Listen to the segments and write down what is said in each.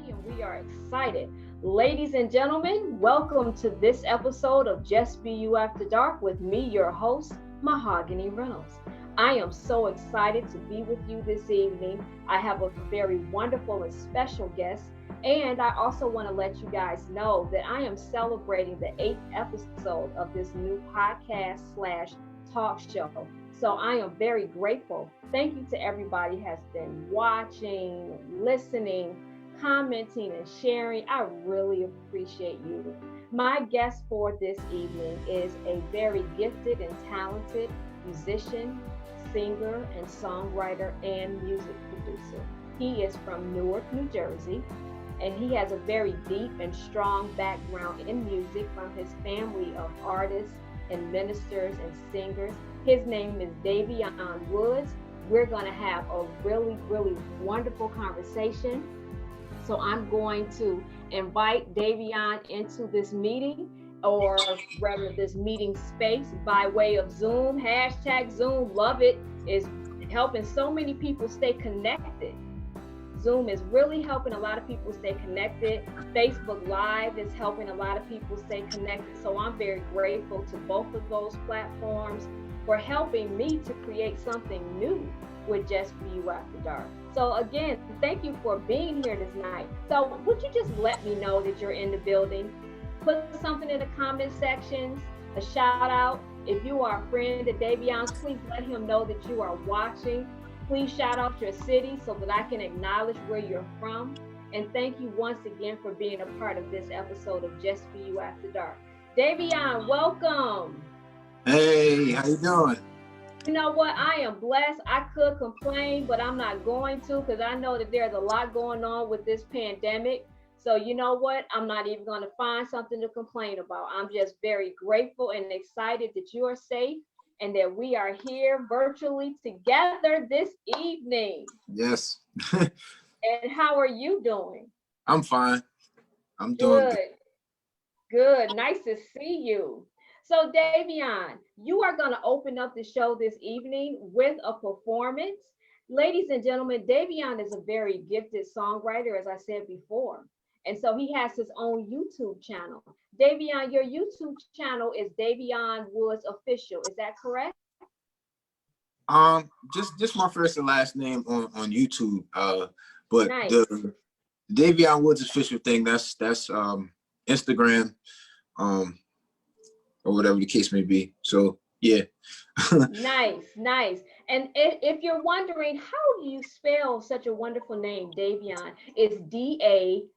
and we are excited. Ladies and gentlemen, welcome to this episode of Just Be You After Dark with me, your host, Mahogany Reynolds. I am so excited to be with you this evening. I have a very wonderful and special guest, and I also want to let you guys know that I am celebrating the 8th episode of this new podcast slash talk show. So I am very grateful. Thank you to everybody who has been watching, listening, commenting, and sharing. I really appreciate you. My guest for this evening is a very gifted and talented musician, singer, and songwriter and music producer. He is from Newark, New Jersey, and he has a very deep and strong background in music from his family of artists and ministers and singers. His name is Daviohn Woods. We're going to have a really wonderful conversation. So I'm going to invite Daviohn into this meeting, or rather this meeting space, by way of Zoom. Hashtag Zoom, love it, is helping so many people stay connected. Zoom is really helping a lot of people stay connected. Facebook Live is helping a lot of people stay connected. So I'm very grateful to both of those platforms for helping me to create something new with Just Be You After Dark. So again, thank you for being here this night. So would you just let me know that you're in the building? Put something in the comment sections, a shout out. If you are a friend of Davion's, please let him know that you are watching. Please shout out your city so that I can acknowledge where you're from. And thank you once again for being a part of this episode of Just Be You After Dark. Daviohn, welcome. Hey, how you doing? You know what? I am blessed. I could complain, but I'm not going to, because I know that there's a lot going on with this pandemic. So you know what? I'm not even going to find something to complain about. I'm just very grateful and excited that you are safe and that we are here virtually together this evening. Yes. And how are you doing? I'm fine. I'm doing good. Good. Nice to see you. So Daviohn, you are going to open up the show this evening with a performance. Ladies and gentlemen, Daviohn is a very gifted songwriter, as I said before. And so he has his own YouTube channel. Daviohn, your YouTube channel is Daviohn Woods Official. Is that correct? Just my first and last name on YouTube. But nice. The Daviohn Woods Official thing, that's Instagram, or whatever the case may be. So yeah. Nice. And if you're wondering, how do you spell such a wonderful name, Daviohn? It's Daviohn.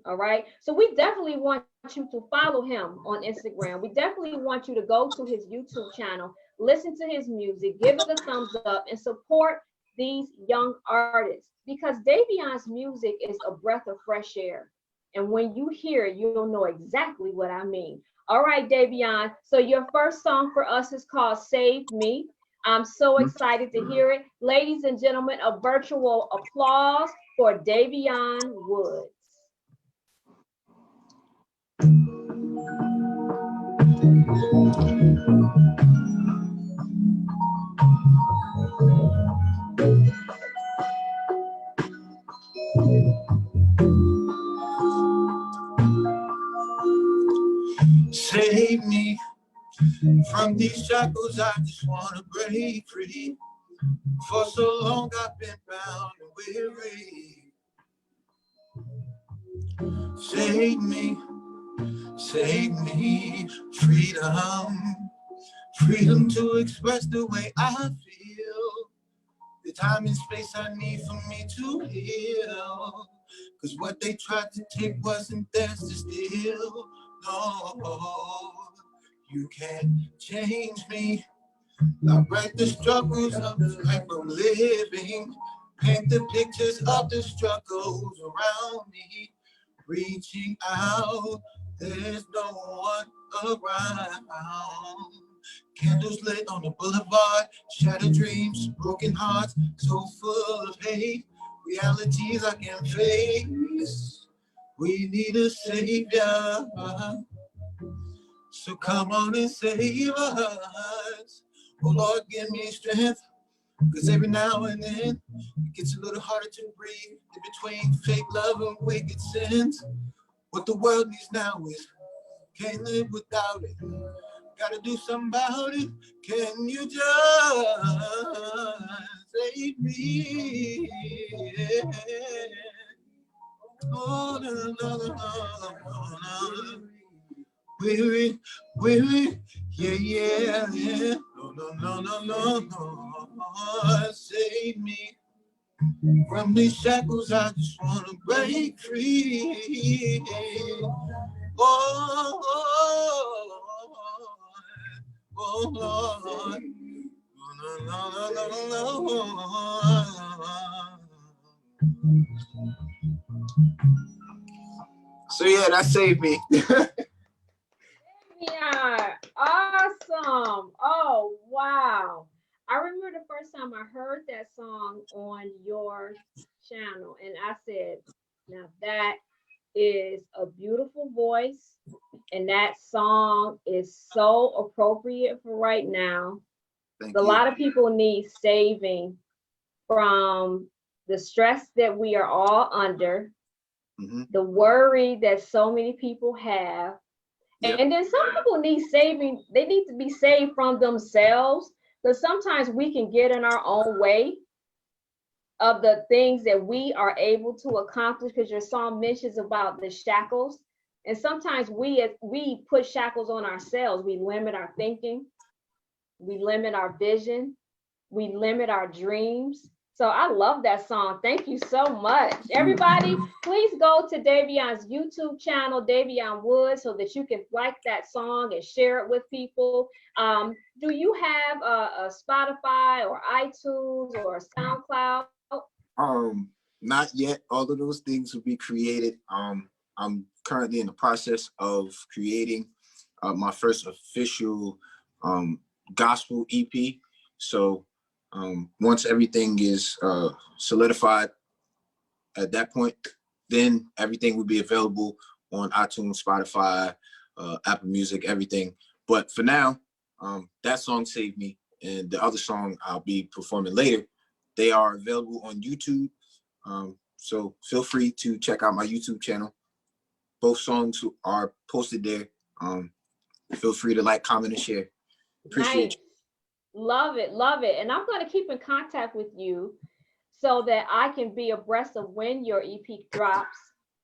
All right. So we definitely want you to follow him on Instagram. We definitely want you to go to his YouTube channel, listen to his music, give it a thumbs up, and support these young artists, because Davion's music is a breath of fresh air. And when you hear it, you'll know exactly what I mean. All right, Daviohn. So your first song for us is called Save Me. I'm so excited to hear it. Ladies and gentlemen, a virtual applause for Daviohn Woods. Save me from these shackles, I just want to break free. For so long I've been bound and weary. Save me, freedom to express the way I feel. The time and space I need for me to heal. Cause what they tried to take wasn't theirs to steal. No, you can't change me. I write the struggles of the life I'm living. Paint the pictures of the struggles around me. Reaching out, there's no one around. Candles lit on the boulevard, shattered dreams, broken hearts, so full of hate. Realities I can't face. We need a savior. So come on and save us. Oh Lord, give me strength. Cause every now and then it gets a little harder to breathe in between fake love and wicked sins. What the world needs now is can't live without it. Gotta do something about it. Can you just save me? Oh, no, no, no, no, no. Weary, weary, yeah, yeah, yeah. No, no, no, no, no, no. Save me from these shackles. I just wanna break free. Oh, oh, oh, Lord. No, no, no, no, no. So yeah, that saved me. Yeah, awesome. Oh, wow. I remember the first time I heard that song on your channel, and I said, now that is a beautiful voice, and that song is so appropriate for right now. Thank A you. lot of people need saving from the stress that we are all under, the worry that so many people have. Yep. And then some people need saving, they need to be saved from themselves, because sometimes we can get in our own way of the things that we are able to accomplish, because your song mentions about the shackles. And sometimes we put shackles on ourselves. We limit our thinking, we limit our vision, we limit our dreams. So I love that song. Thank you so much. Everybody, please go to Davion's YouTube channel, Daviohn Woods, so that you can like that song and share it with people. Do you have a Spotify or iTunes or SoundCloud? Not yet. All of those things will be created. I'm currently in the process of creating my first official gospel EP. So once everything is solidified at that point, then everything will be available on iTunes, Spotify, Apple Music, everything. But for now, that song saved me, and the other song I'll be performing later, they are available on YouTube. So feel free to check out my YouTube channel. Both songs are posted there. Feel free to like, comment, and share. Appreciate you. Love it, love it. And I'm going to keep in contact with you so that I can be abreast of when your EP drops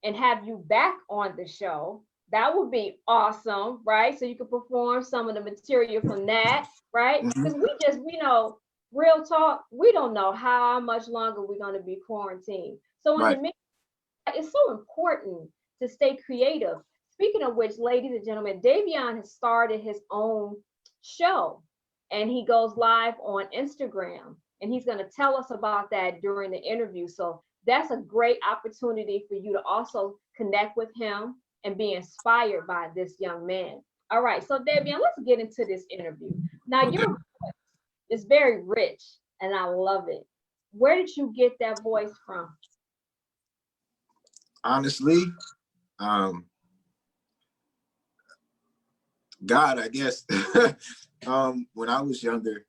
and have you back on the show. That would be awesome, right? So you can perform some of the material from that, right? Because we know, real talk, we don't know how much longer we're going to be quarantined. So in the meantime, it's so important to stay creative. Speaking of which, ladies and gentlemen, Daviohn has started his own show, and he goes live on Instagram, and he's going to tell us about that during the interview. So that's a great opportunity for you to also connect with him and be inspired by this young man. All right, so Daviohn, let's get into this interview. Now, your voice is very rich, and I love it. Where did you get that voice from? Honestly, God, I guess. When I was younger,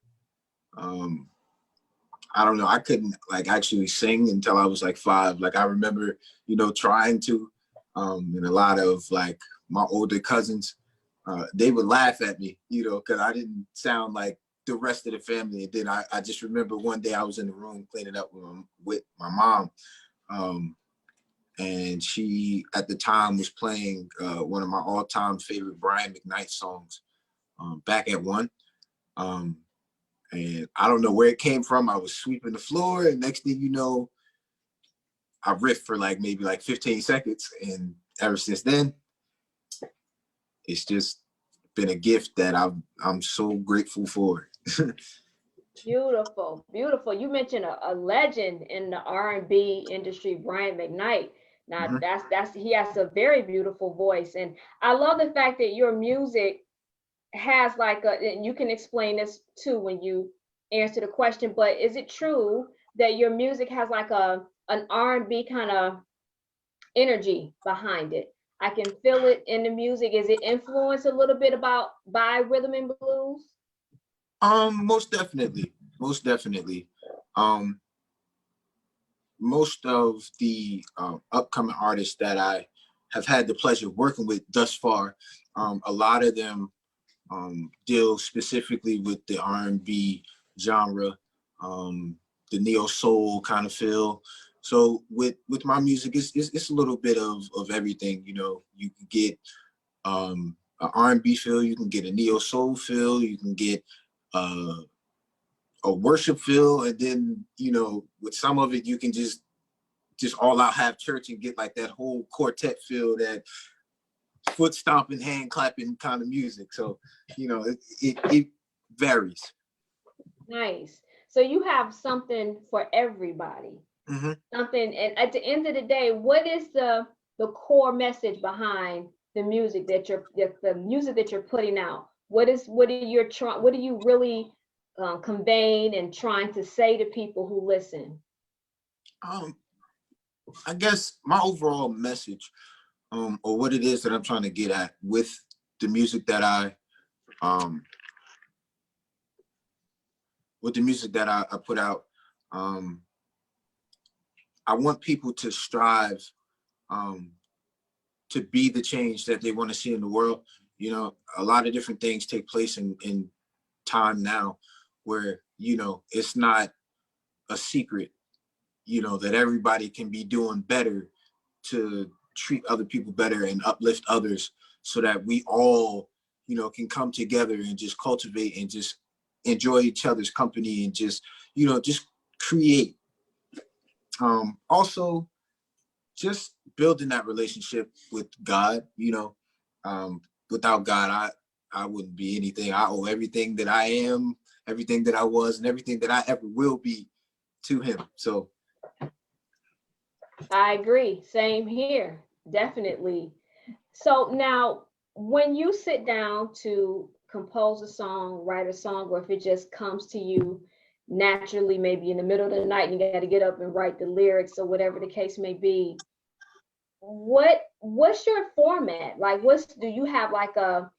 I don't know, I couldn't like actually sing until I was like 5. Like I remember, trying to, and a lot of like my older cousins, they would laugh at me, because I didn't sound like the rest of the family. And then I just remember one day I was in the room cleaning up with my mom, and she at the time was playing one of my all-time favorite Brian McKnight songs, Back at One. And I don't know where it came from. I was sweeping the floor, and next thing you know, I riffed for maybe 15 seconds. And ever since then, it's just been a gift that I'm so grateful for. Beautiful, beautiful. You mentioned a legend in the R&B industry, Brian McKnight. Now that's he has a very beautiful voice, and I love the fact that your music has and you can explain this too when you answer the question, but is it true that your music has an R&B kind of energy behind it? I can feel it in the music. Is it influenced a little bit by rhythm and blues? Most definitely. Um, most of the upcoming artists that I have had the pleasure of working with thus far, a lot of them deal specifically with the R&B genre, the neo soul kind of feel. So with my music, it's a little bit of everything. You know, you can get an R&B feel, you can get a neo soul feel, you can get a worship feel, and then, you know, with some of it you can just all out have church and get like that whole quartet feel, that foot stomping, hand clapping kind of music. So, you know, it varies. Nice. So you have something for everybody. Mm-hmm. Something, and at the end of the day, what is the core message behind the music that you're putting out? What are you really conveying and trying to say to people who listen? I guess my overall message, or what it is that I'm trying to get at with the music that I put out, I want people to strive to be the change that they want to see in the world. You know, a lot of different things take place in time now where, you know, it's not a secret, you know, that everybody can be doing better to treat other people better and uplift others, so that we all, you know, can come together and just cultivate and just enjoy each other's company and just, you know, just create. Also, just building that relationship with God, you know. Without God, I wouldn't be anything. I owe everything that I am, everything that I was, and everything that I ever will be to him. So I agree. Same here. Definitely. So now, when you sit down to compose a song, write a song, or if it just comes to you naturally, maybe in the middle of the night, and you got to get up and write the lyrics or whatever the case may be, what's your format? Like, do you have like a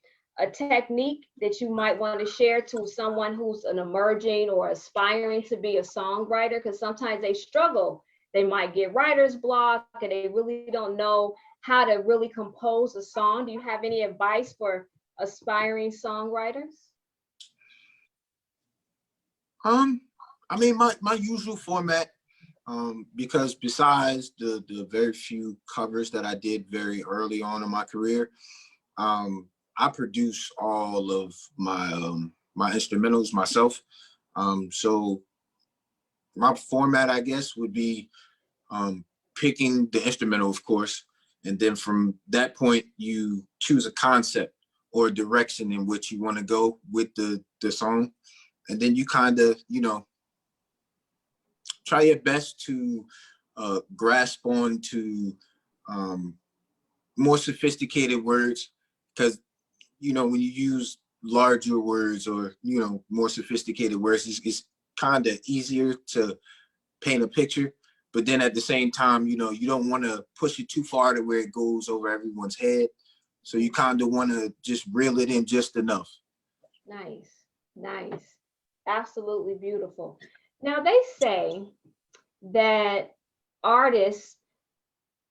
technique that you might want to share to someone who's an emerging or aspiring to be a songwriter? Because sometimes they struggle. They might get writer's block and they really don't know how to really compose a song. Do you have any advice for aspiring songwriters? I mean, my usual format, because besides the very few covers that I did very early on in my career, I produce all of my instrumentals myself. So my format, I guess, would be picking the instrumental, of course, and then from that point, you choose a concept or a direction in which you want to go with the song, and then you kind of, you know, try your best to grasp on to more sophisticated words, because, you know, when you use larger words or, you know, more sophisticated words, it's kind of easier to paint a picture. But then at the same time, you know, you don't want to push it too far to where it goes over everyone's head. So you kind of want to just reel it in just enough. Nice, nice, absolutely beautiful. Now they say that artists,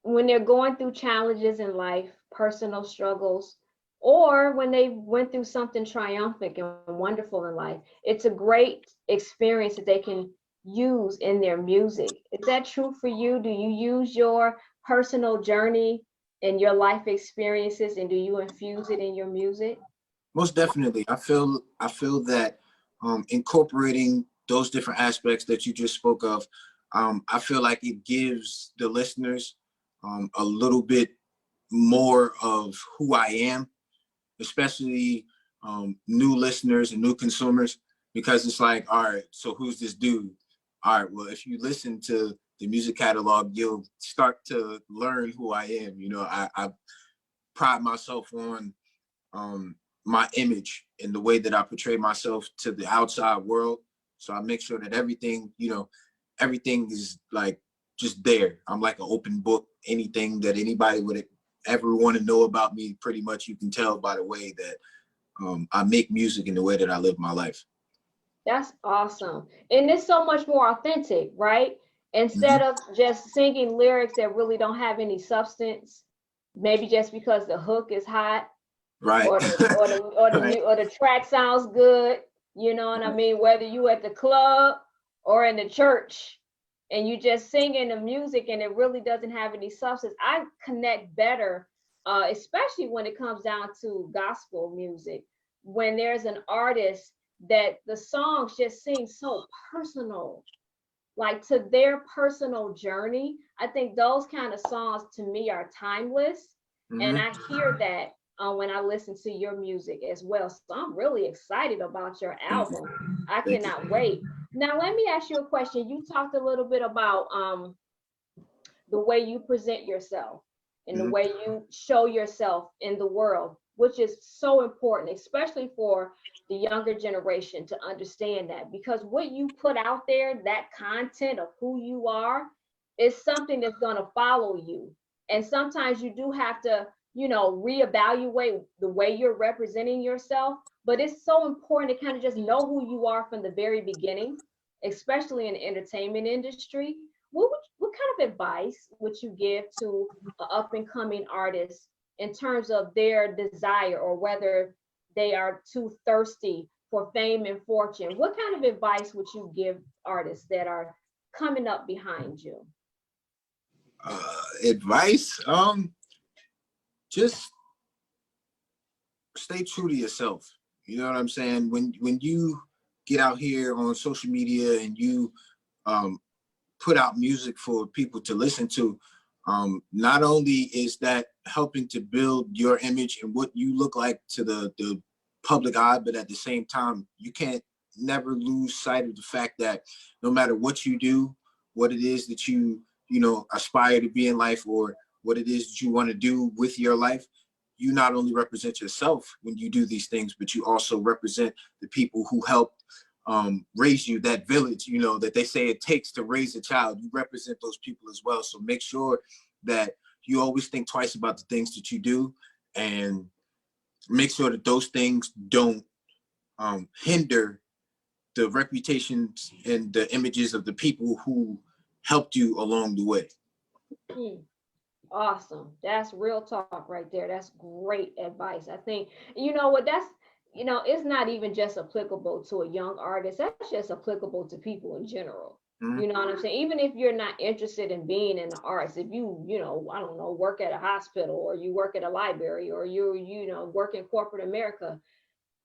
when they're going through challenges in life, personal struggles, or when they went through something triumphant and wonderful in life, it's a great experience that they can use in their music. Is that true for you? Do you use your personal journey and your life experiences, and do you infuse it in your music? Most definitely. I feel that incorporating those different aspects that you just spoke of, I feel like it gives the listeners a little bit more of who I am, especially new listeners and new consumers, because it's like, all right, so who's this dude? All right, well, if you listen to the music catalog, you'll start to learn who I am. You know, I pride myself on my image and the way that I portray myself to the outside world. So I make sure that everything, you know, everything is like just there. I'm like an open book. Anything that anybody would ever want to know about me, pretty much you can tell by the way that I make music and the way that I live my life. That's awesome. And it's so much more authentic, right? Instead Mhm. of just singing lyrics that really don't have any substance, maybe just because the hook is hot Right. or Right. or the track sounds good, you know what I Right. mean? Whether you at the club or in the church and you just singing the music and it really doesn't have any substance, I connect better, especially when it comes down to gospel music, when there's an artist that the songs just seem so personal, like to their personal journey. I think those kind of songs to me are timeless. And Hmm. I hear that when I listen to your music as well. So I'm really excited about your Thank you. album. I Thank you. cannot wait. Now, let me ask you a question. You talked a little bit about the way you present yourself and the Hmm. way you show yourself in the world, which is so important, especially for the younger generation to understand that, because what you put out there, that content of who you are, is something that's going to follow you. And sometimes you do have to, reevaluate the way you're representing yourself. But it's so important to kind of just know who you are from the very beginning, especially in the entertainment industry. What kind of advice would you give to an up and coming artist in terms of their desire, or whether they are too thirsty for fame and fortune? What kind of advice would you give artists that are coming up behind you? Advice. Just stay true to yourself. You know what I'm saying? When you get out here on social media and you um, put out music for people to listen to, not only is that helping to build your image and what you look like to the public eye, but at the same time, you can't never lose sight of the fact that no matter what you do, what it is that you know aspire to be in life, or what it is that you want to do with your life, you not only represent yourself when you do these things, but you also represent the people who helped raise you, that village, you know, that they say it takes to raise a child. You represent those people as well. So make sure that you always think twice about the things that you do, and make sure that those things don't hinder the reputations and the images of the people who helped you along the way. Hmm. Awesome. That's real talk right there. That's great advice. I think, you know what, it's not even just applicable to a young artist. That's just applicable to people in general. Mm-hmm. You know what I'm saying? Even if you're not interested in being in the arts, if I don't know, work at a hospital, or you work at a library, or work in corporate America,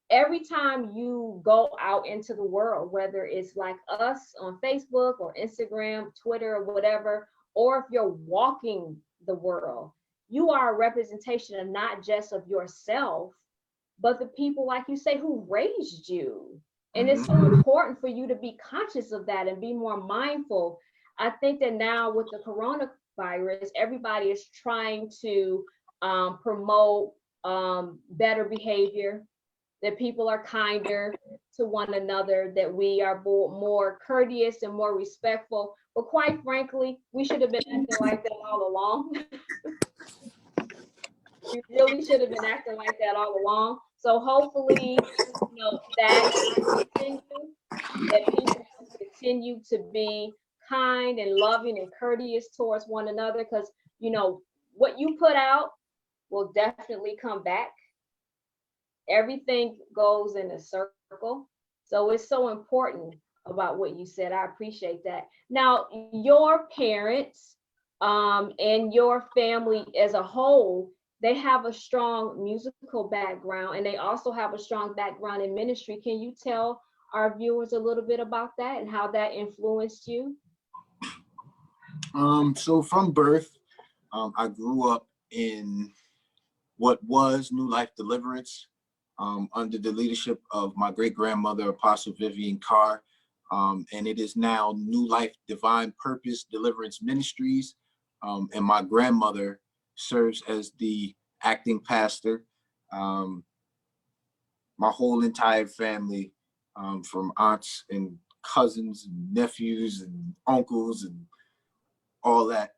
every time you go out into the world, whether it's like us on Facebook or Instagram, Twitter, or whatever, or if you're walking the world, you are a representation of not just of yourself, but the people, like you say, who raised you. And it's so Mm-hmm. important for you to be conscious of that and be more mindful. I think that now with the coronavirus, everybody is trying to promote better behavior, that people are kinder to one another, that we are more courteous and more respectful. But quite frankly, we should have been acting like that all along. We really should have been acting like that all along. So hopefully, that can continue, that people can continue to be kind and loving and courteous towards one another, because what you put out will definitely come back. Everything goes in a circle. So it's so important about what you said. I appreciate that. Now, your parents and your family as a whole, they have a strong musical background, and they also have a strong background in ministry. Can you tell our viewers a little bit about that and how that influenced you? So from birth, I grew up in what was New Life Deliverance, under the leadership of my great grandmother, Apostle Vivian Carr. And it is now New Life Divine Purpose Deliverance Ministries. And my grandmother serves as the acting pastor. Um, my whole entire family, from aunts and cousins and nephews and uncles and all that.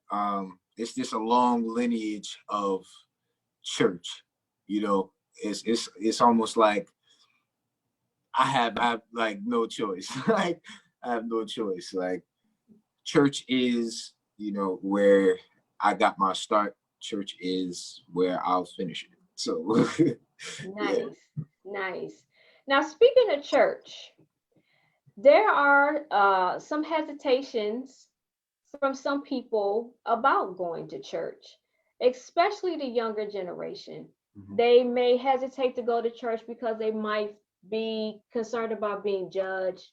It's just a long lineage of church. You know, it's almost like I have like no choice. Like I have no choice. Like church is, where I got my start. Church is where I'll finish it. So yeah. Nice, nice. Now, speaking of church, there are some hesitations from some people about going to church, especially the younger generation. Mhm. They may hesitate to go to church because they might be concerned about being judged,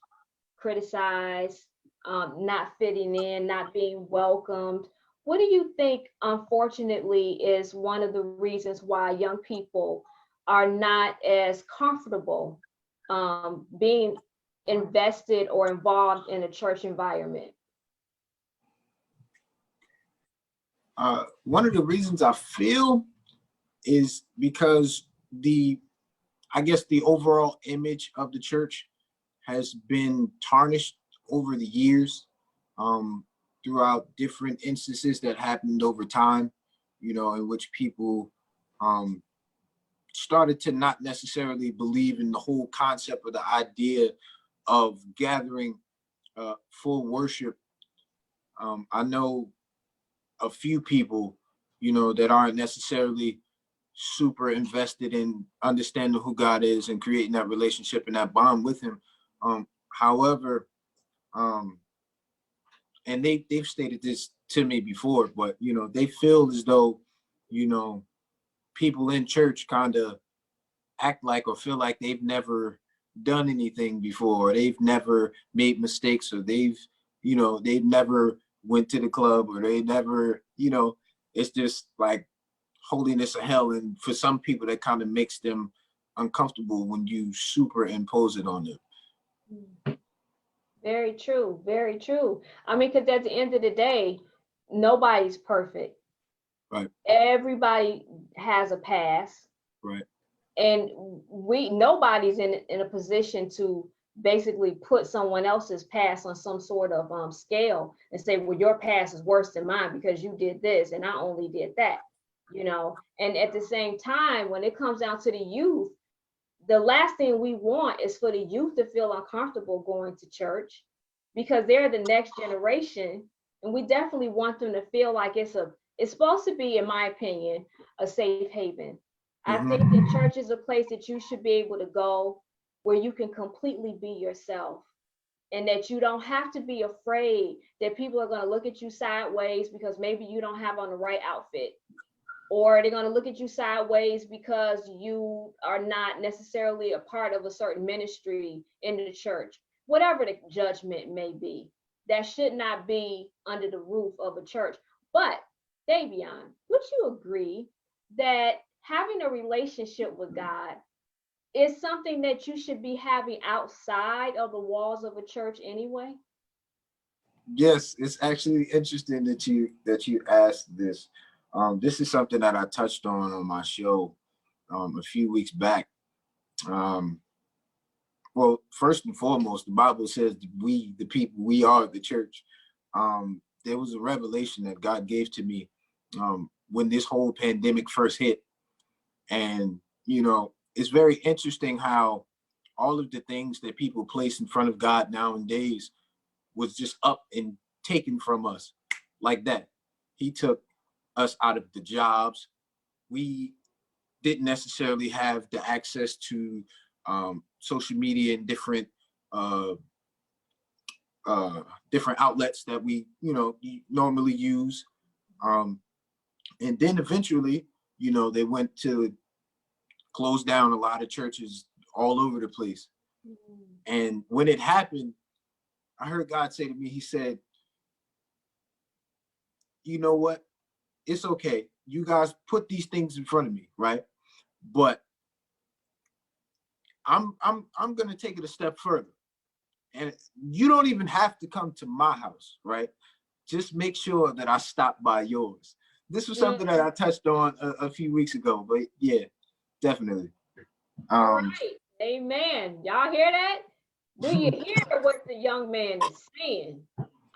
criticized, not fitting in, not being welcomed. What do you think, unfortunately, is one of the reasons why young people are not as comfortable being invested or involved in a church environment? One of the reasons I feel is because I guess the overall image of the church has been tarnished over the years, um, throughout different instances that happened over time, in which people um, started to not necessarily believe in the whole concept or the idea of gathering for worship. I know a few people, that aren't necessarily super invested in understanding who God is and creating that relationship and that bond with him. However, um, and they've stated this to me before, but they feel as though, you know, people in church kind of act like or feel like they've never done anything before, or they've never made mistakes, or they've never went to the club, or they never, it's just like holiness of hell. And for some people, that kind of makes them uncomfortable when you superimpose it on them. Very true, very true. I mean, because at the end of the day, nobody's perfect. Right. Everybody has a past, Right. and nobody's in a position to basically put someone else's past on some sort of scale and say, well, your past is worse than mine because you did this and I only did that. And at the same time, when it comes down to the youth, the last thing we want is for the youth to feel uncomfortable going to church, because they're the next generation, and we definitely want them to feel like it's supposed to be, in my opinion, a safe haven. I Mm-hmm. think that church is a place that you should be able to go where you can completely be yourself, and that you don't have to be afraid that people are going to look at you sideways because maybe you don't have on the right outfit, or they're going to look at you sideways because you are not necessarily a part of a certain ministry in the church. Whatever the judgment may be, that should not be under the roof of a church. But Daviohn, would you agree that having a relationship with God is something that you should be having outside of the walls of a church anyway? Yes, it's actually interesting that you asked this. This is something that I touched on my show a few weeks back. Um, well, first and foremost, the Bible says that we, the people, we are the church. There was a revelation that God gave to me when this whole pandemic first hit. And, it's very interesting how all of the things that people place in front of God nowadays was just up and taken from us like that. He took us out of the jobs. We didn't necessarily have the access to social media and uh, different outlets that we normally use. Um, and then eventually, they went to close down a lot of churches all over the place. Mm. And when it happened, I heard God say to me, he said, you know what? It's okay. You guys put these things in front of me, right? But I'm gonna take it a step further. And you don't even have to come to my house, right? Just make sure that I stop by yours. This was something that I touched on a few weeks ago, but yeah, definitely. All Um, right. Amen. Y'all hear that? Do you hear what the young man is saying?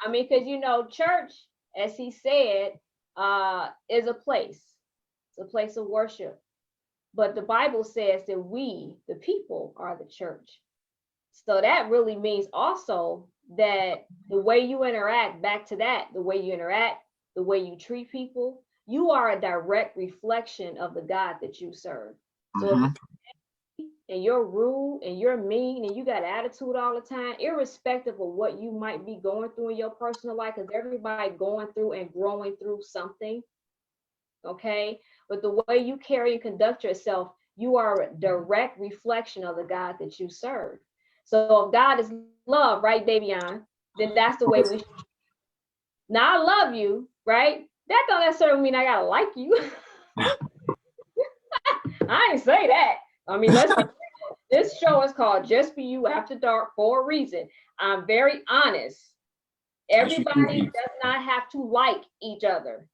I mean, because church, as he said, is a place. It's a place of worship. But the Bible says that we, the people, are the church. So that really means also that the way you interact, back to that, the way you interact, the way you treat people, you are a direct reflection of the God that you serve. So if and you're rude and you're mean and you got attitude all the time, irrespective of what you might be going through in your personal life, because everybody going through and growing through something, okay? But the way you carry and conduct yourself, you are a direct reflection of the God that you serve. So if God is love, right, Daviohn, then that's the way we should. Now I love you, right? That don't necessarily mean I gotta like you. I ain't say that. I mean, let's be real. This show is called Just Be You After Dark for a reason. I'm very honest. Everybody does not have to like each other.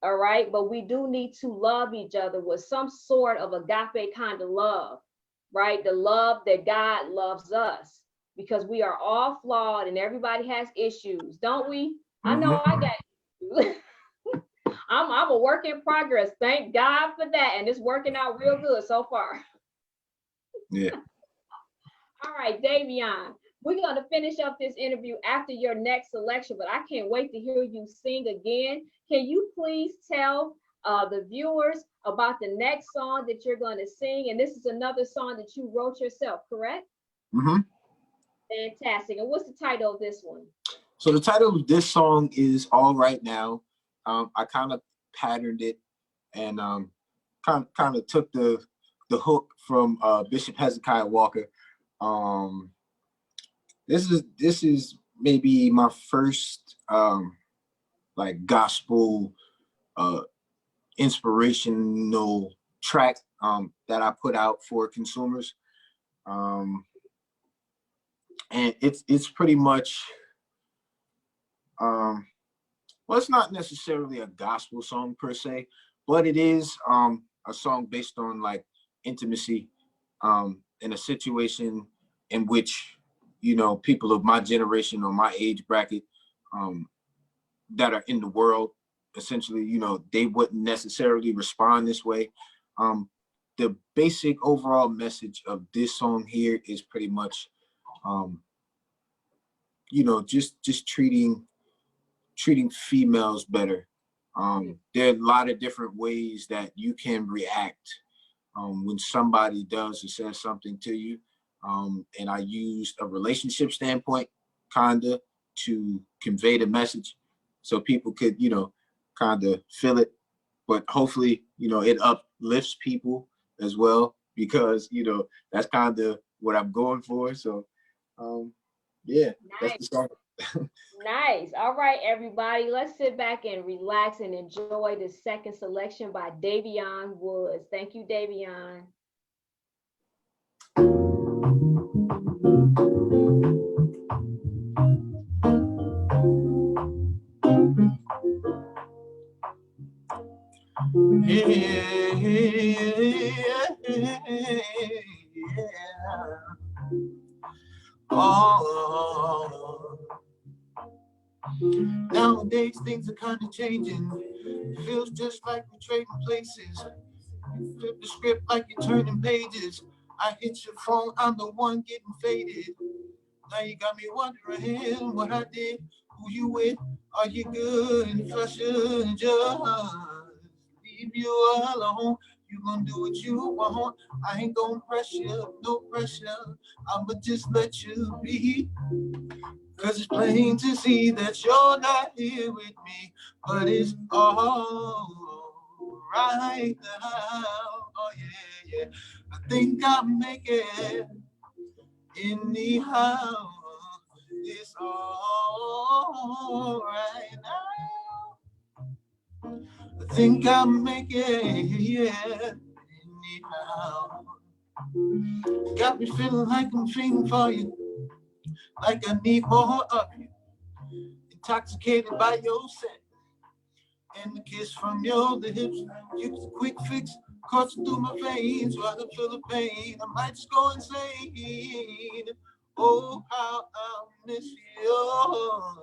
All right. But we do need to love each other with some sort of agape kind of love, right? The love that God loves us, because we are all flawed and everybody has issues, don't we? I know I got issues. I'm a work in progress. Thank God for that. And it's working out real good so far. Yeah. All right, Daviohn, we're going to finish up this interview after your next selection, but I can't wait to hear you sing again. Can you please tell the viewers about the next song that you're going to sing? And this is another song that you wrote yourself, correct? Fantastic. And what's the title of this one? So the title of this song is All Right Now. I kind of patterned it and kind of took the hook from Bishop Hezekiah Walker. This is maybe my first like gospel inspirational track that I put out for consumers. And it's pretty much well, it's not necessarily a gospel song per se, but it is a song based on like intimacy in a situation in which, you know, people of my generation or my age bracket that are in the world, essentially, you know, they wouldn't necessarily respond this way. The basic overall message of this song here is pretty much, you know, just treating females better. There are a lot of different ways that you can react when somebody does or says something to you. And I used a relationship standpoint kinda to convey the message so people could, you know, kinda feel it. But hopefully, you know, it uplifts people as well, because, you know, that's kinda what I'm going for. So yeah, nice. That's the song. Nice. All right, everybody, let's sit back and relax and enjoy the second selection by Daviohn Woods. Thank you, Daviohn. Oh, nowadays things are kind of changing. It feels just like we're trading places. You flip the script like you're turning pages. I hit your phone, I'm the one getting faded. Now you got me wondering what I did, who you with, are you good? If I should just leave you alone, you gonna do what you want. I ain't gonna pressure, no pressure. I'ma just let you be. Cause it's plain to see that you're not here with me, but it's all right now. Oh yeah, yeah. I think I'll make it anyhow. It's all right now. I think I'll make it, yeah, anyhow. Got me feeling like I'm feeling for you, like I need more of you. Intoxicated by your scent and the kiss from your lips. You was a quick fix, coursing through my veins while I feel the pain. I might just go insane. Oh, how I'll miss your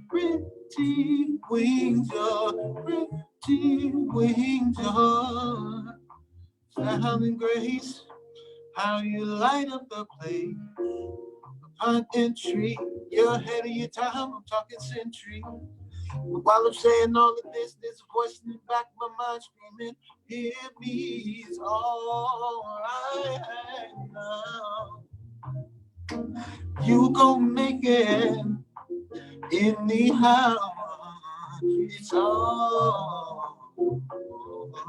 pretty wings, your pretty wings, your styling grace. how you light up the place. Upon entry, you're ahead of your time, I'm talking century. While I'm saying all of this, there's a voice in the back of my mind screaming, hear me, it's all right now. You gon' make it anyhow. It's all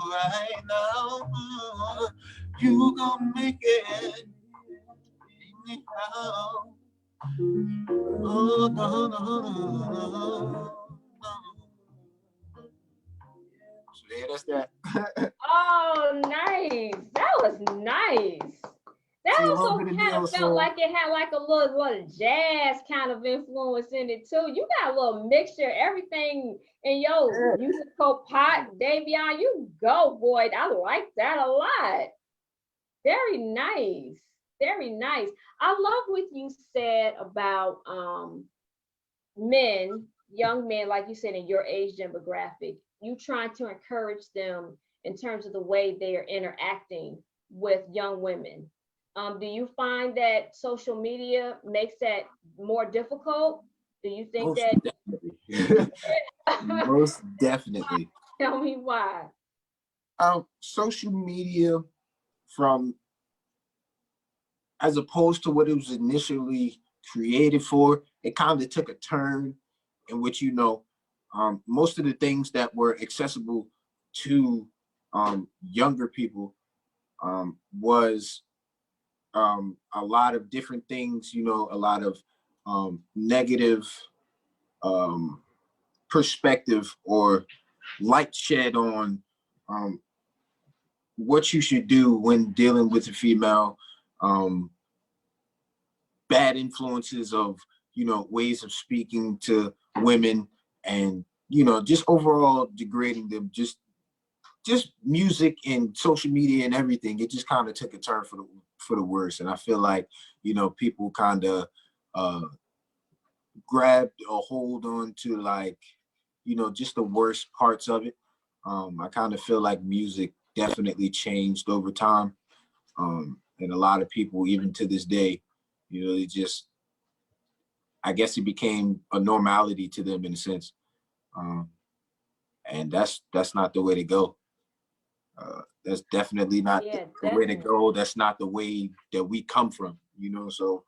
right now. You gon' make it anyhow. Oh, no, no, no. So yeah, that's that. Oh, nice. That was nice. That See, a little also bit of kind neo of felt soul. like it had like a little jazz kind of influence in it too. You got a little mixture, everything in your Yeah. musical pot, Daviohn. You go, boy. I like that a lot. Very nice. Very nice. I love what you said about men, young men, like you said, in your age demographic. You trying to encourage them in terms of the way they are interacting with young women. Do you find that social media makes that more difficult? Do you think Most that? definitely. Most definitely. Tell me why. Social media, from as opposed to what it was initially created for, it kind of took a turn in which, most of the things that were accessible to younger people was a lot of different things, a lot of negative um, perspective or light shed on um, what you should do when dealing with a female, um, bad influences of, ways of speaking to women, and, just overall degrading them. Just music and social media and everything, it just kind of took a turn for the worse. And I feel like, people kind of grabbed a hold on to, like, just the worst parts of it. I kind of feel like music definitely changed over time. And a lot of people, even to this day, they just, I guess it became a normality to them in a sense. Um, and that's not the way to go. That's definitely not Yeah, the way to definitely. go. That's not the way that we come from, So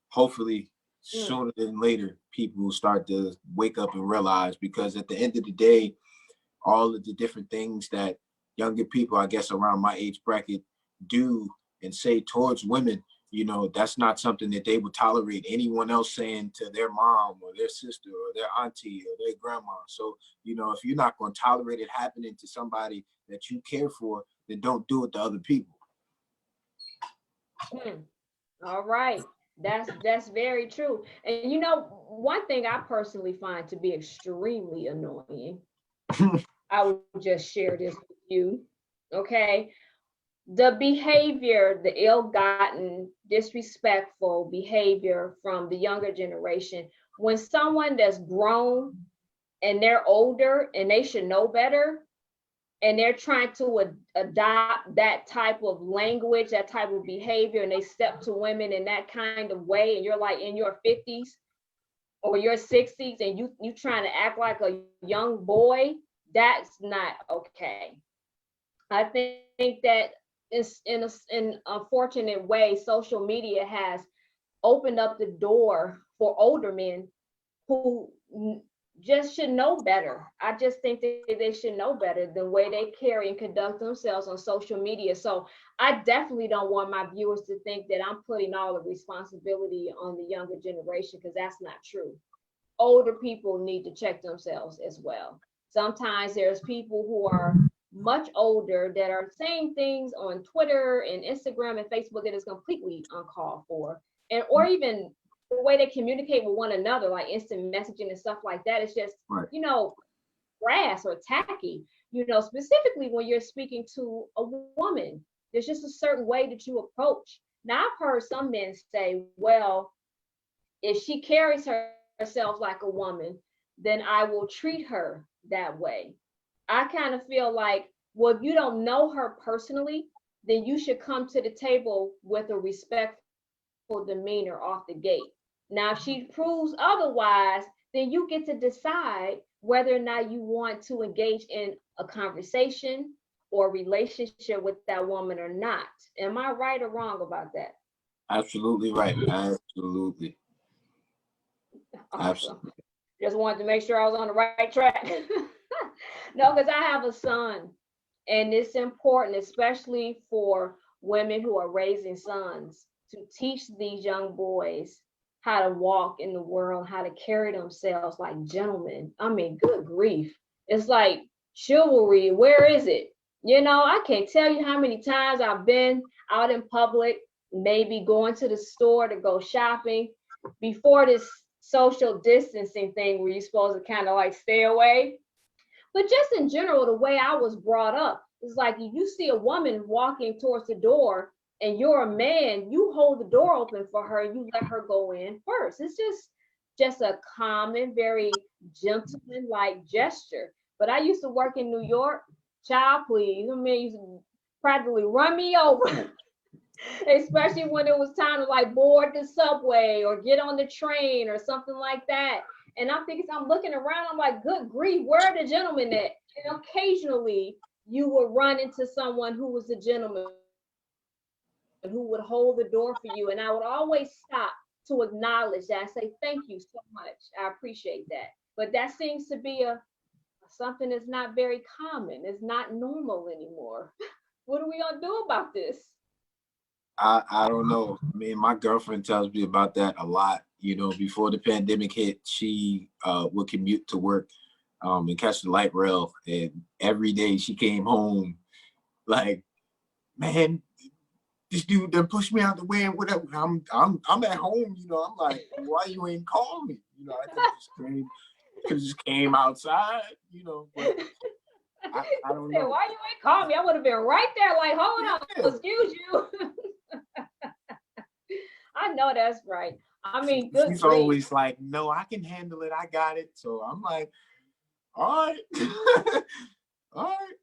hopefully Mm. sooner than later, people will start to wake up and realize, because at the end of the day, all of the different things that younger people, I guess, around my age bracket do and say towards women, that's not something that they would tolerate anyone else saying to their mom or their sister or their auntie or their grandma. So, if you're not going to tolerate it happening to somebody that you care for, then don't do it to other people. Mm. All right. That's very true. And one thing I personally find to be extremely annoying, I would just share this with you. Okay. The behavior, the ill-gotten, disrespectful behavior from the younger generation, when someone that's grown and they're older and they should know better, and they're trying to adopt that type of language, that type of behavior, and they step to women in that kind of way, and you're like in your 50s or your 60s, and you trying to act like a young boy, that's not okay. I think that it's in a fortunate way, social media has opened up the door for older men who just should know better. I just think that they should know better the way they carry and conduct themselves on social media. So I definitely don't want my viewers to think that I'm putting all the responsibility on the younger generation, because that's not true. Older people need to check themselves as well. Sometimes there's people who are much older that are saying things on Twitter and Instagram and Facebook that is completely uncalled for. And or even the way they communicate with one another, like instant messaging and stuff like that, it's just, Right. crass or tacky, specifically when you're speaking to a woman. There's just a certain way that you approach. Now, I've heard some men say, well, if she carries herself like a woman, then I will treat her that way. I kind of feel like, well, if you don't know her personally, then you should come to the table with a respectful demeanor off the gate. Now, if she proves otherwise, then you get to decide whether or not you want to engage in a conversation or relationship with that woman or not. Am I right or wrong about that? Absolutely right. Absolutely. Awesome. Absolutely. Just wanted to make sure I was on the right track. No, because I have a son, and it's important, especially for women who are raising sons, to teach these young boys how to walk in the world, how to carry themselves like gentlemen. I mean, good grief. It's like chivalry. Where is it? I can't tell you how many times I've been out in public, maybe going to the store to go shopping before this social distancing thing where you're supposed to kind of like stay away. But just in general, the way I was brought up is like if you see a woman walking towards the door and you're a man, you hold the door open for her and you let her go in first. It's just a common, very gentleman-like gesture. But I used to work in New York. Child, please. I mean, used to practically run me over. Especially when it was time to like board the subway or get on the train or something like that. And I'm looking around, I'm like, good grief, where are the gentlemen at? And occasionally you would run into someone who was a gentleman who would hold the door for you. And I would always stop to acknowledge that. I say, thank you so much. I appreciate that. But that seems to be something that's not very common. It's not normal anymore. What are we gonna do about this? I don't know. I mean, my girlfriend tells me about that a lot. Before the pandemic hit, she would commute to work and catch the light rail. And every day she came home like, man, this dude done pushed me out the way and whatever. I'm at home, I'm like, why you ain't call me? I could just came outside, but I don't know. Why you ain't call me? I would have been right there like, hold on, excuse you. I know that's right. I mean, good She's grief. always like, no, I can handle it. I got it. So I'm like, all right. All right.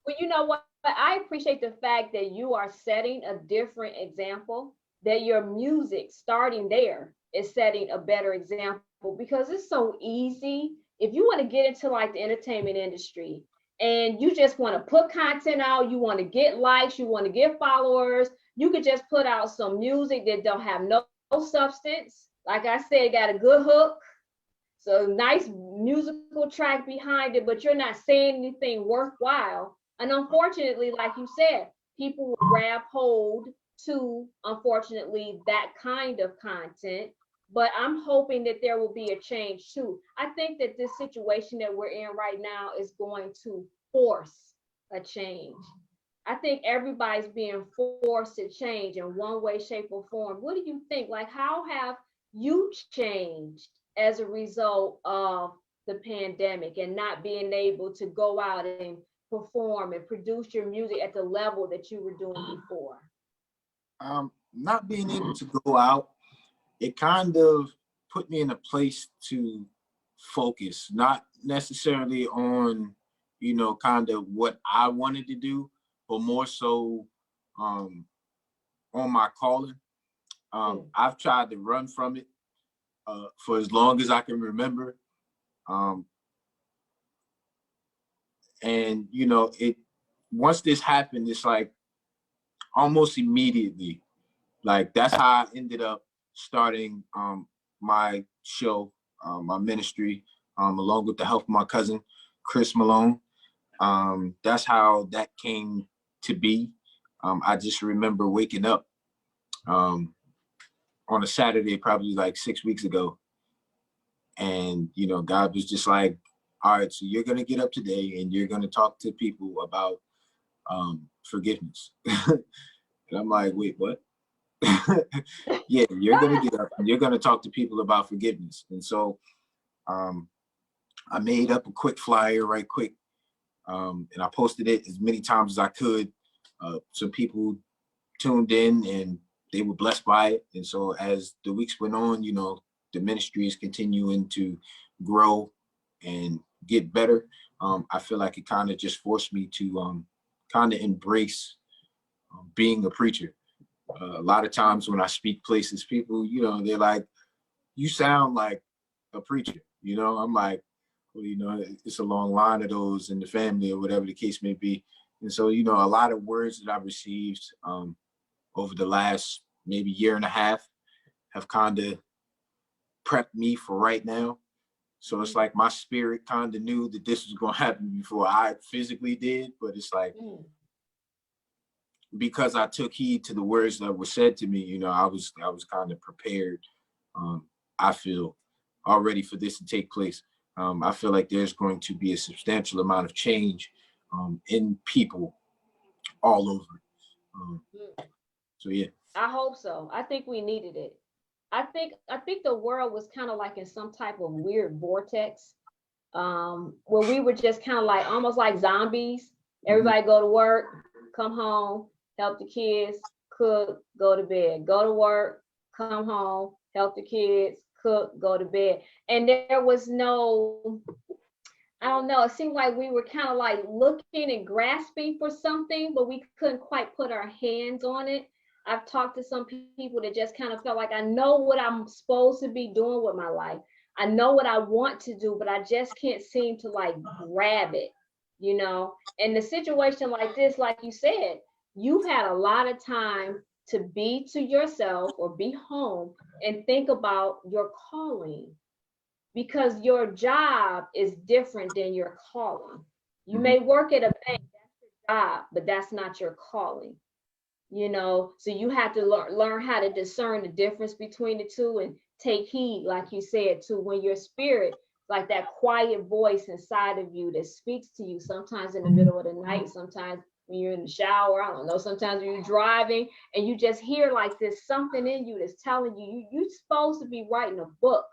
Well, you know what? I appreciate the fact that you are setting a different example, that your music starting there is setting a better example because it's so easy. If you want to get into like the entertainment industry and you just want to put content out, you want to get likes, you want to get followers, you could just put out some music that don't have no substance. Like I said, got a good hook, so nice musical track behind it, but you're not saying anything worthwhile. And unfortunately, like you said, people will grab hold to, unfortunately, that kind of content. But I'm hoping that there will be a change too. I think that this situation that we're in right now is going to force a change. I think everybody's being forced to change in one way, shape, or form. What do you think? Like, how have you changed as a result of the pandemic and not being able to go out and perform and produce your music at the level that you were doing before? Not being able to go out, it kind of put me in a place to focus, not necessarily on, kind of what I wanted to do, but more so on my calling. I've tried to run from it for as long as I can remember. And it once this happened, it's like almost immediately, like that's how I ended up starting my show, my ministry, along with the help of my cousin Chris Malone. That's how that came to be. I just remember waking up on a Saturday, probably like 6 weeks ago, and God was just like, all right, so you're gonna get up today and you're gonna talk to people about forgiveness. And I'm like, wait, what? Yeah, you're gonna get up and you're gonna talk to people about forgiveness. And so I made up a quick flyer right quick, and I posted it as many times as I could. Some people tuned in and they were blessed by it. And so as the weeks went on, the ministry is continuing to grow and get better. I feel like it kind of just forced me to kind of embrace being a preacher. A lot of times when I speak places, people, you know, they're like, you sound like a preacher, you know? I'm like, well, you know, it's a long line of those in the family or whatever the case may be. And so, you know, a lot of words that I've received over the last maybe year and a half have kind of prepped me for right now. So it's like my spirit kind of knew that this was going to happen before I physically did, but it's like, because I took heed to the words that were said to me, you know, I was kind of prepared. I feel already for this to take place. I feel like there's going to be a substantial amount of change in people all over. So yeah. I hope so. I think we needed it. I think the world was kind of like in some type of weird vortex, where we were just kind of like almost like zombies. Everybody go to work, come home, help the kids, cook, go to bed, go to work, come home, help the kids, cook, go to bed. And there was no, I don't know, it seemed like we were kind of like looking and grasping for something, but we couldn't quite put our hands on it. I've talked to some people that just kind of felt like I know what I'm supposed to be doing with my life. I know what I want to do, but I just can't seem to like grab it, you know? And the situation like this, like you said, you've had a lot of time to be to yourself or be home and think about your calling, because your job is different than your calling. You may work at a bank, that's your job, but that's not your calling. You know, so you have to learn how to discern the difference between the two and take heed, like you said, to when your spirit, like that quiet voice inside of you that speaks to you, sometimes in the middle of the night, sometimes when you're in the shower, I don't know, sometimes when you're driving and you just hear like there's something in you that's telling you're supposed to be writing a book.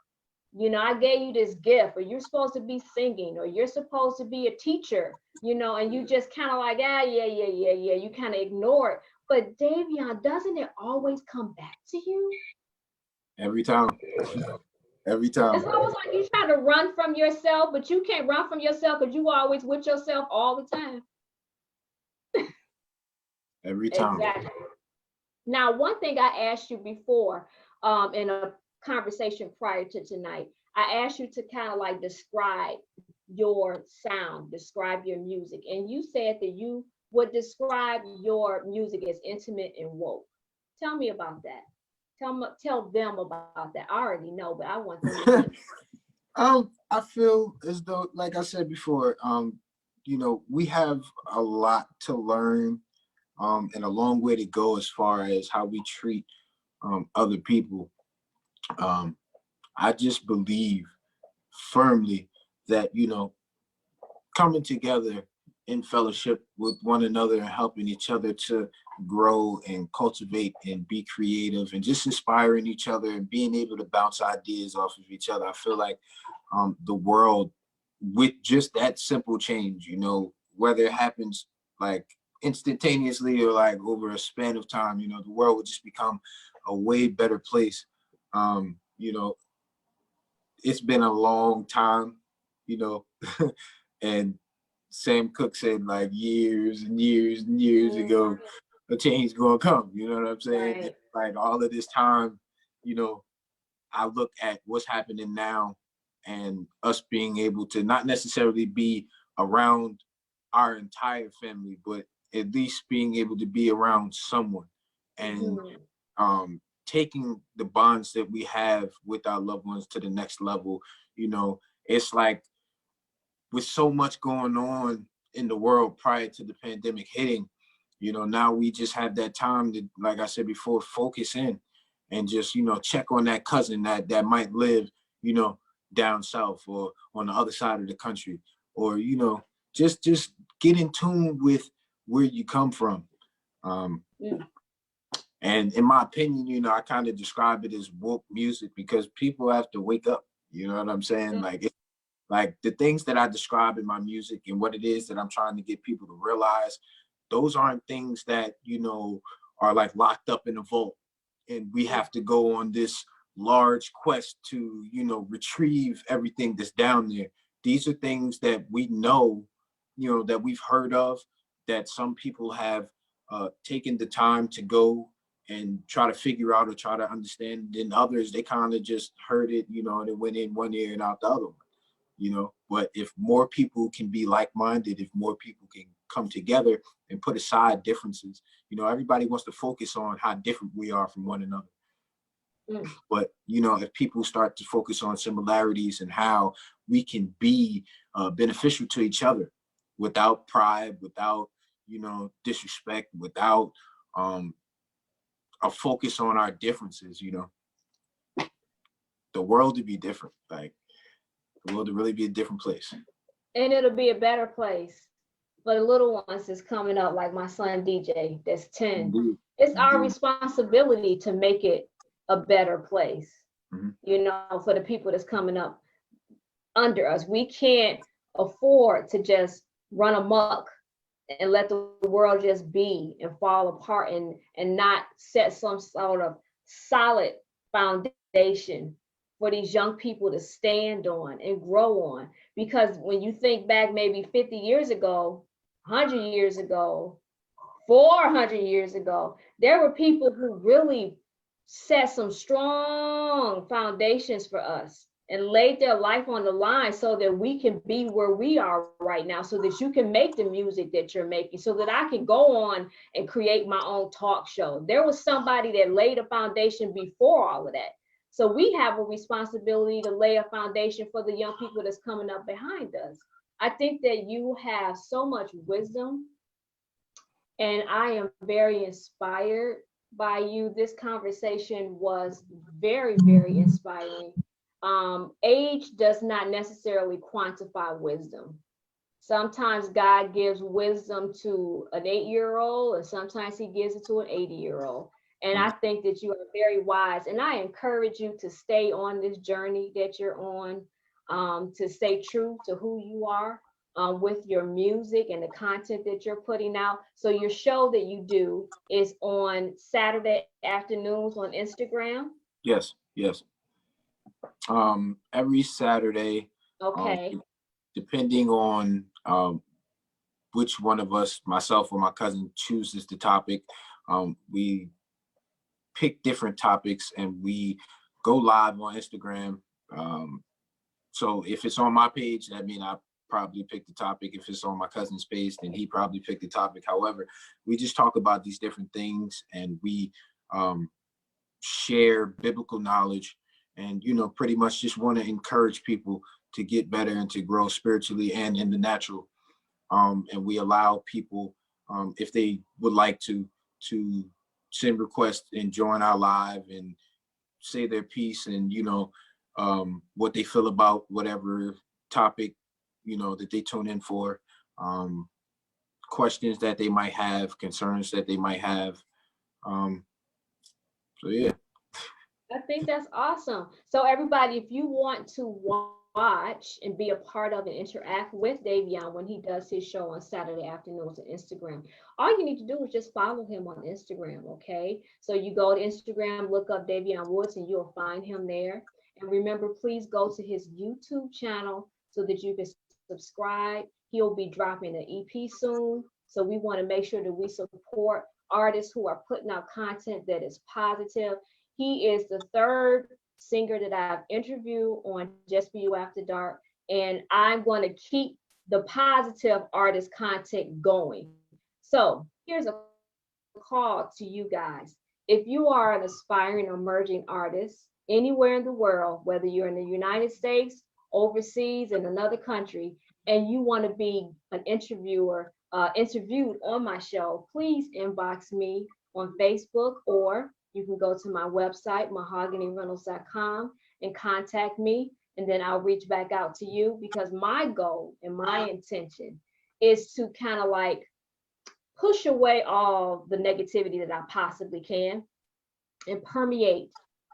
You know, I gave you this gift, or you're supposed to be singing, or you're supposed to be a teacher, you know, and you just kind of like, yeah, you kind of ignore it. But Daviohn, doesn't it always come back to you? Every time. Every time. It's almost like you try to run from yourself, but you can't run from yourself because you always with yourself all the time. Every time. Exactly. Now, one thing I asked you before, in a conversation prior to tonight, I asked you to kind of like describe your sound, describe your music, and you said that you would describe your music as intimate and woke. Tell me about that. Tell them about that. I already know, but I want them to know. I feel as though, like I said before, you know, we have a lot to learn, and a long way to go as far as how we treat other people. I just believe firmly that, you know, coming together in fellowship with one another and helping each other to grow and cultivate and be creative and just inspiring each other and being able to bounce ideas off of each other. I feel like the world, with just that simple change, you know, whether it happens like instantaneously or like over a span of time, you know, the world would just become a way better place. You know, it's been a long time, you know, and Sam Cooke said like years and years and years ago, a change gonna come. You know what I'm saying? Right. Like all of this time, you know, I look at what's happening now and us being able to not necessarily be around our entire family, but at least being able to be around someone and taking the bonds that we have with our loved ones to the next level. You know, it's like with so much going on in the world prior to the pandemic hitting, you know, now we just have that time to, like I said before, focus in and just, you know, check on that cousin that might live, you know, down south or on the other side of the country, or, you know, just get in tune with where you come from. And in my opinion, you know, I kind of describe it as woke music because people have to wake up. You know what I'm saying? Like the things that I describe in my music and what it is that I'm trying to get people to realize, those aren't things that, you know, are like locked up in a vault and we have to go on this large quest to, you know, retrieve everything that's down there. These are things that we know, you know, that we've heard of, that some people have taken the time to go and try to figure out or try to understand. Then others, they kind of just heard it, you know, and it went in one ear and out the other one, you know. But if more people can be like-minded, if more people can come together and put aside differences, you know, everybody wants to focus on how different we are from one another. But, you know, if people start to focus on similarities and how we can be beneficial to each other without pride, without, you know, disrespect, without a focus on our differences, you know, the world would be different. Like, the world would really be a different place. And it'll be a better place for the little ones that's coming up, like my son DJ, that's 10. Indeed. It's our responsibility to make it a better place, you know, for the people that's coming up under us. We can't afford to just run amok and let the world just be and fall apart and not set some sort of solid foundation for these young people to stand on and grow on. Because when you think back maybe 50 years ago, 100 years ago, 400 years ago, there were people who really set some strong foundations for us and laid their life on the line so that we can be where we are right now, so that you can make the music that you're making, so that I can go on and create my own talk show. There was somebody that laid a foundation before all of that. So we have a responsibility to lay a foundation for the young people that's coming up behind us. I think that you have so much wisdom, and I am very inspired by you. This conversation was very, very inspiring. Age does not necessarily quantify wisdom. Sometimes God gives wisdom to an 8-year-old, and sometimes he gives it to an 80-year-old. And I think that you are very wise. And I encourage you to stay on this journey that you're on, to stay true to who you are with your music and the content that you're putting out. So your show that you do is on Saturday afternoons on Instagram? Yes, yes. Every Saturday. Okay. Depending on which one of us, myself or my cousin, chooses the topic, we pick different topics and we go live on Instagram. So if it's on my page, that means I probably picked the topic. If it's on my cousin's page, then he probably picked the topic. However, we just talk about these different things, and we share biblical knowledge, and, you know, pretty much just want to encourage people to get better and to grow spiritually and in the natural. And we allow people, if they would like to send requests and join our live and say their piece, and, you know, what they feel about whatever topic, you know, that they tune in for, questions that they might have, concerns that they might have. So yeah. I think that's awesome. So everybody, if you want to watch and be a part of and interact with Daviohn when he does his show on Saturday afternoons on Instagram, all you need to do is just follow him on Instagram, okay? So you go to Instagram, look up Daviohn Woods, and you'll find him there. And remember, please go to his YouTube channel so that you can subscribe. He'll be dropping an EP soon. So we want to make sure that we support artists who are putting out content that is positive. He is the third singer that I've interviewed on Just Be You After Dark, and I'm going to keep the positive artist content going. So here's a call to you guys. If you are an aspiring emerging artist anywhere in the world, whether you're in the United States, overseas, in another country, and you want to be an interviewed on my show, please inbox me on Facebook, or you can go to my website, mahoganyreynolds.com, and contact me, and then I'll reach back out to you, because my goal and my intention is to kind of like push away all the negativity that I possibly can and permeate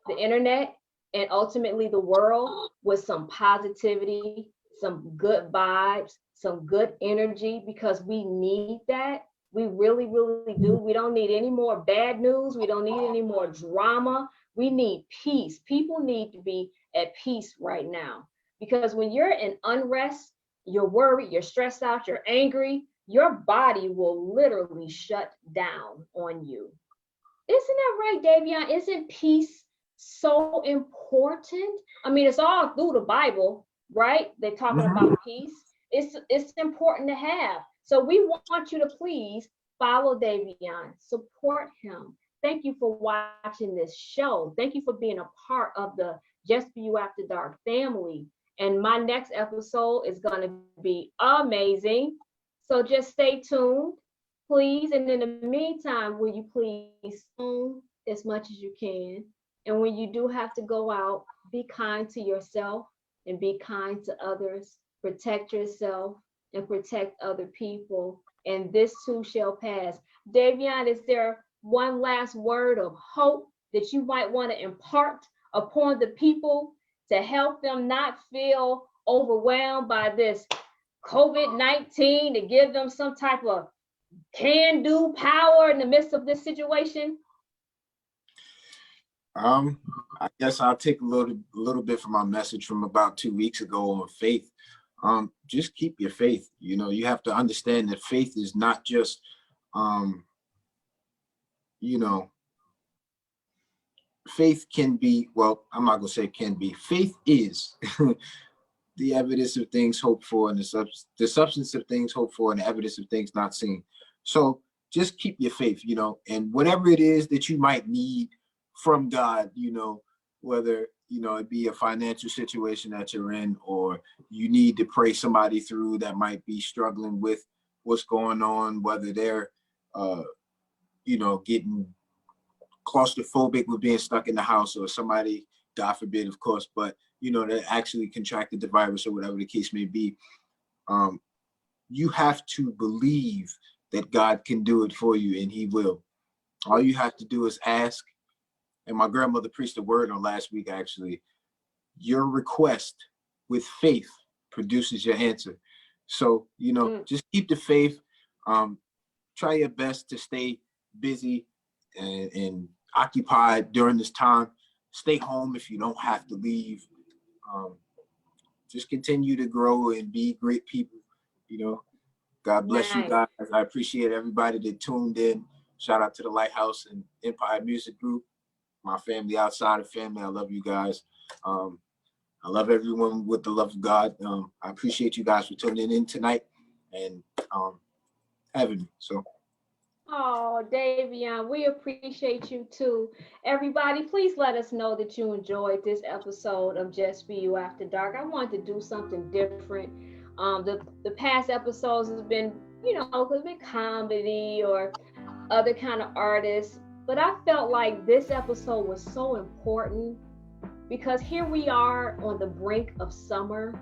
the internet and ultimately the world with some positivity, some good vibes, some good energy, because we need that. We really, really do. We don't need any more bad news. We don't need any more drama. We need peace. People need to be at peace right now, because when you're in unrest, you're worried, you're stressed out, you're angry, your body will literally shut down on you. Isn't that right, Daviohn? Isn't peace so important? I mean, it's all through the Bible, right? They're talking about peace. It's important to have. So we want you to please follow Daviohn, support him. Thank you for watching this show. Thank you for being a part of the Just Be You After Dark family. And my next episode is going to be amazing. So just stay tuned, please. And in the meantime, will you please tune as much as you can? And when you do have to go out, be kind to yourself and be kind to others. Protect yourself and protect other people. And this too shall pass. Daviohn, is there one last word of hope that you might want to impart upon the people to help them not feel overwhelmed by this COVID-19, to give them some type of can-do power in the midst of this situation? I guess I'll take a little bit from my message from about 2 weeks ago on faith. Just keep your faith. You know, you have to understand that faith is not just, you know, faith can be, well, I'm not gonna say it can be. Faith is the evidence of things hoped for and the substance of things hoped for and the evidence of things not seen. So just keep your faith, you know, and whatever it is that you might need from God, you know, whether, you know, it be a financial situation that you're in, or you need to pray somebody through that might be struggling with what's going on, whether they're, you know, getting claustrophobic with being stuck in the house, or somebody, God forbid, of course, but, you know, that actually contracted the virus or whatever the case may be. You have to believe that God can do it for you, and he will. All you have to do is ask. And my grandmother preached a word on last week, actually. Your request with faith produces your answer. So, you know, just keep the faith. Try your best to stay busy and occupied during this time. Stay home if you don't have to leave. Just continue to grow and be great people. You know, God bless you guys. I appreciate everybody that tuned in. Shout out to the Lighthouse and Empire Music Group. My family outside of family, I love you guys. I love everyone with the love of God. I appreciate you guys for tuning in tonight and having me. So. Oh, Daviohn, we appreciate you too. Everybody, please let us know that you enjoyed this episode of Just Be You After Dark. I wanted to do something different. The past episodes has been, you know, it's been comedy or other kind of artists. But I felt like this episode was so important because here we are on the brink of summer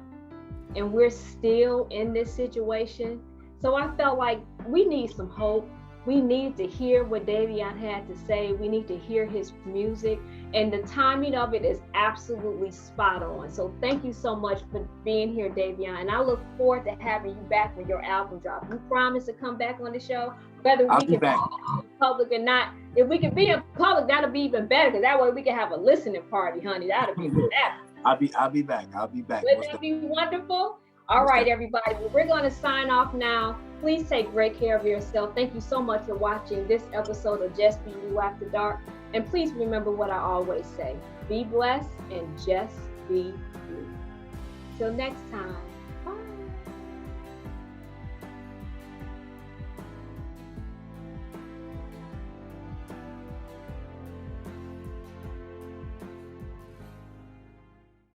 and we're still in this situation. So I felt like we need some hope. We need to hear what Daviohn had to say. We need to hear his music, and the timing of it is absolutely spot on. So thank you so much for being here, Daviohn. And I look forward to having you back when your album drops. You promise to come back on the show, whether we can be in public or not. If we can be in public, that'll be even better, because that way we can have a listening party, honey. That'll be better. I'll be back. Wouldn't that be wonderful? All right, everybody. We're going to sign off now. Please take great care of yourself. Thank you so much for watching this episode of Just Be You After Dark. And please remember what I always say. Be blessed and just be you. Till next time.